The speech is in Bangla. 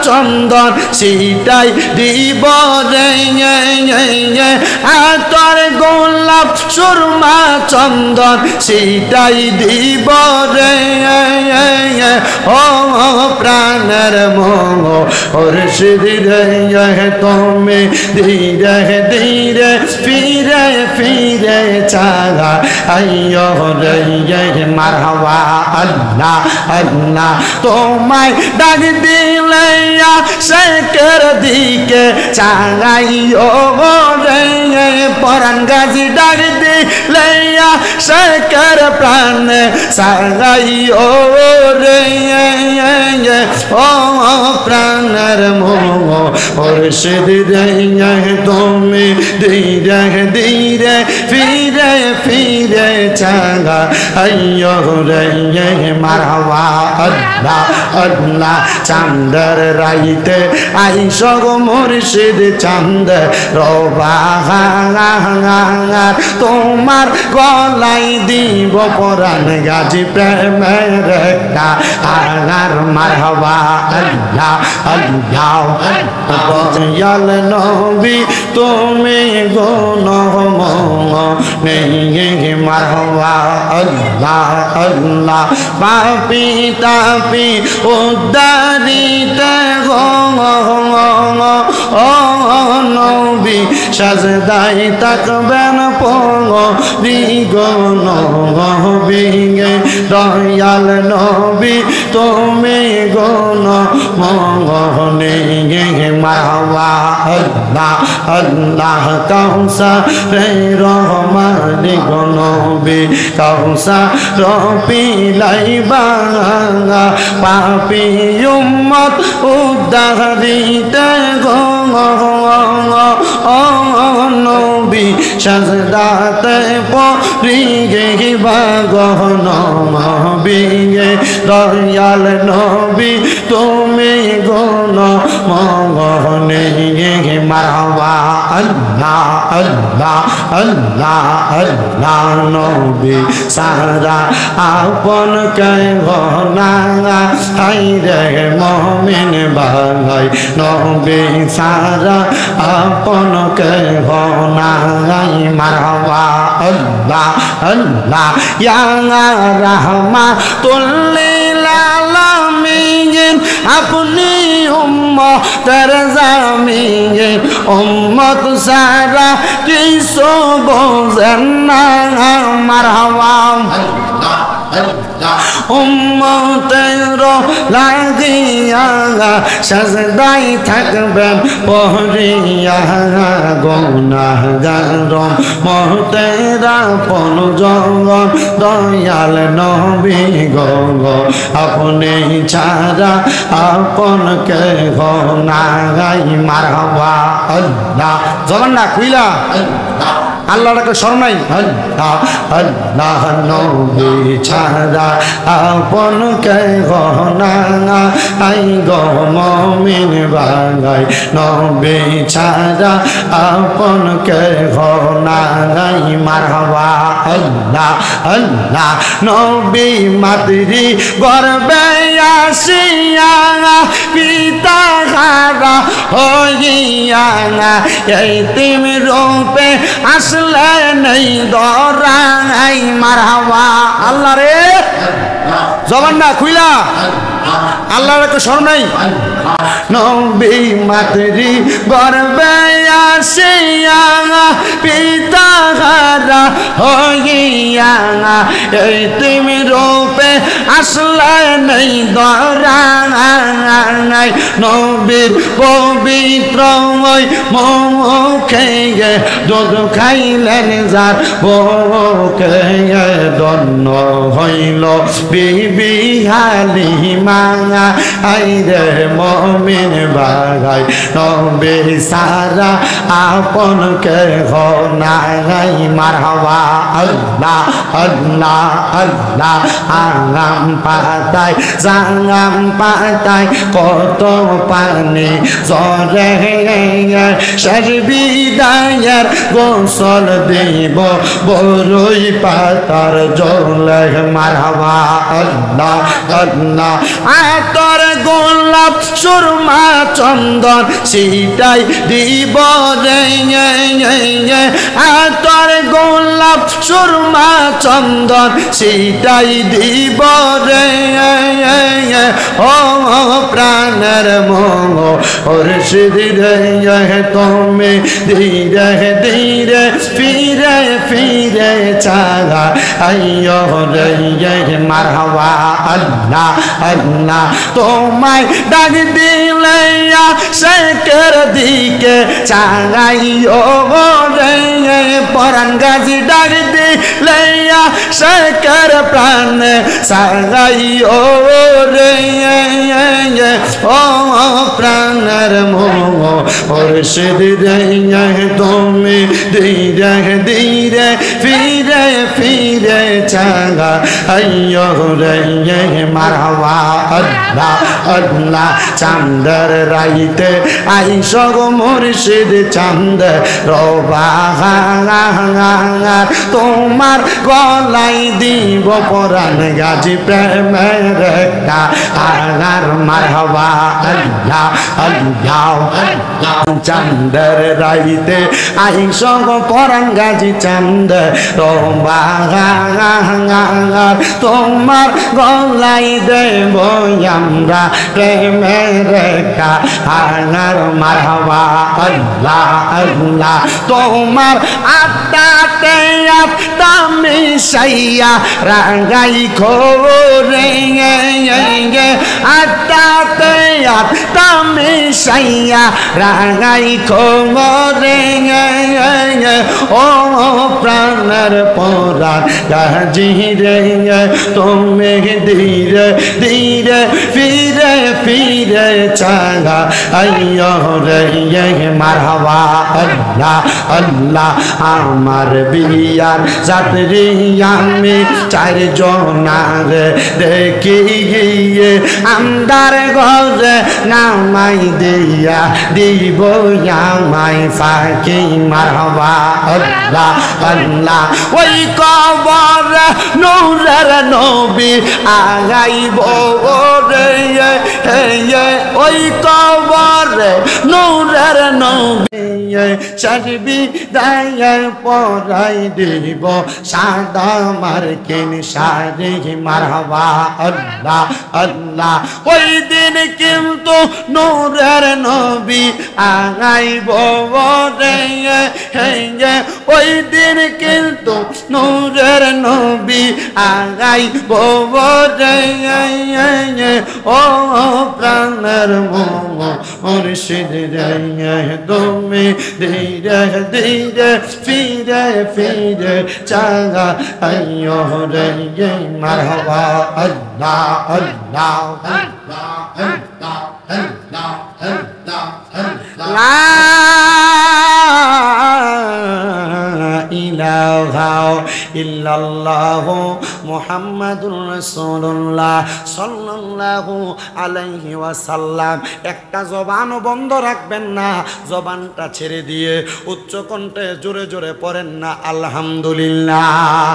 চন্দন সেটাই দিব রে তোর গোলাপ সুরমা চন্দন সেটাই দিব রে ও প্রাণের মুর্শিদ রে তুমি ধীরে ধীরে ফিরে ফিরে চালা আইয়ো রে মারহাবা আল্লাহ আল্লাহ তোমায় ডাক দিলে শেখের দিকে চালাইও রে পরাণ গাজী ডাক দিলে শেখের প্রাণে চালাইও রে ও প্রাণের মুর্শিদ রে তুমি ধীরে ধীরে ফিরে ফিরে চালা আইয়ো রে মারহাবা আল্লাহ আল্লাহ চাঁদের রাইতে আইস গো মুর্শিদ চাঁদ রবাহার তোমার গলাই দিব পরাণ গাজী প্রেমের একটা আগার মারহাবা আল্লাহ আল্লাহ দয়াল নবী তুমি গুণ নেই মারহাবা আল্লাহ আল্লাহ পাপি তাপি উদ্ধারিতে নবী সাজদাই তাকবেন নবী দয়াল নবী তুমি গুণ মনে মারহাবা আল্লাহ আল্লাহ কাউসারে রহমানি নবী কাউসার পিলাইবা পাপি উম্মত উদ্ধারিতে নবী সাজদাতে পড়ি গিবা নবী দয়াল নবী তুমি গুণ মনে মারহাবা আল্লাহ আল্লাহ আল্লাহ আল্লাহ নবী সারা আপন কে ঘনা হাইরে মুমিন বালাই নবী সারা আপন কে ঘনা মারহাবা আল্লাহ আল্লাহ ইয়া রাহমাতুল লিল আলামিন আপনি উম্মতের জামিন উম্মত সারা কিছু বোঝেন না মারহাবা উম্মতের লাগিয়া সাজদাই থাকবেন পহরিয়া গুনাহগার মহতেরা পন জগৎ দয়াল নবী গো আপনি ছাড়া আপন কে নাই মারহাবা আল্লাহ জগন্নাথ কইলা আল্লাহকে স্মরণ নাই আল্লাহ আল্লাহ নবী ছাড়া আপন কে গহনা আই গো মুমিন বাঙাই নবী ছাড়া আপন কে গহনা আই মারহাবা আল্লাহ আল্লাহ নবী মাতৃ গর্বে আসিয়া পিতা হারা হইয়া এতিম রূপে আসলে নেই দরাই মারহাবা আল্লাহ রে জবান না খুইলা আল্লাহর একটু স্মরণ নাই নবী মাতৃ গর্বে আসিয়া পিতা হারা হইয়া এতিম রূপে আসলে নেই দরাই নবীর পবিত্র মুখে দুধ খাইলেন যার বুকে দন্ন হইল বিবি হালিমা আইরে মুমিন বাগাই নবী সারা আপন কে নাই মারহাবা আল্লাহ আল্লাহ আল্লাহ আগাম পাতায় জাঙ্গাম পাতা নাই কত পানি জরে শেষ বিদায়ের গোসল দিব বড়ই পাতার জলে মারহাবা আল্লাহ আল্লাহ আতর গোলাপ সুরমা চন্দন সিটাই দিব রে আতর গোলাপ সুরমা চন্দন সিটাই দিব রে ও প্রাণের মোহ মুর্শিদ রে তুমি ধীরে ধীরে ফিরে ফিরে চালা আইয়ো রে মারহাবা আল্লাহ আল্লাহ তোমায় ডাক দিলে শেখের দিকে চালাইও রে পরাণ গাজী ডাক দিলে শেখের প্রাণ চালাইও রে ও প্রাণের মোহ মুর্শিদ রে তুমি ধীরে ধীরে ফিরে ফিরে চালা আইয়ো রে মারহাবা আল্লাহ আল্লাহ চাঁদের রাইতে আইস গো মুর্শিদ চাঁদ রবাহার তোমার গলাই দিব পরাণ গাজী প্রেমের একটা আগার মারহাবা আল্লাহ আল্লাহ চাঁদের রাইতে আইস গো পরাণ গাজী চাঁদ রবাহার তোমার গলাই দেব আমরা প্রেমের একটা আগার মারহাবা আল্লাহ আল্লাহ তোমার আত্মাতে আত্মা মিশাইয়া রাঙ্গাই খোরে আত্মাতে আত্মা মিশাইয়া রাঙ্গাই খোরে ও প্রাণের পরাণ গাজী রে তুমি ধীরে ধীরে ফিরে ফিরে চালা আইয়ো রে মারহাবা আল্লাহ আল্লাহ আমার বিয়ার যাত্রী আমি চারজনার দেখি গিয়ে আন্দার ঘরে নামাই দিয়া দিব আমায় ফাঁকি মারহাবা আল্লাহ আল্লাহ ওই কবর নূরের নবী আগাইব রে ওই কবর নূরের নবী সাজবি দায় পরাই দিব সাদা মার্কিন শাড়ি মারহাবা আল্লাহ আল্লাহ ওই দিন কিন্তু নূরের নবী আগাইব রে ওই দিন কিন্তু নূরের নবী আগাইব রে ও প্রাণের মোহ মুর্শিদ রে তুমি ধীরে ধীরে ফিরে ফিরে চালা আইয়ো রে মারহাবা আল্লাহ আল্লাহ আল্লাহ আল্লাহ আল্লাহ আল্লাহ লা ইলাহা ইল্লাল্লাহু মুহাম্মাদুর রাসূলুল্লাহ সাল্লাল্লাহু আলাইহি ওয়াসাল্লাম একটা জবানও বন্ধ রাখবেন না জবানটা ছেড়ে দিয়ে উচ্চ কণ্ঠে জোরে জোরে পড়েন না আলহামদুলিল্লাহ।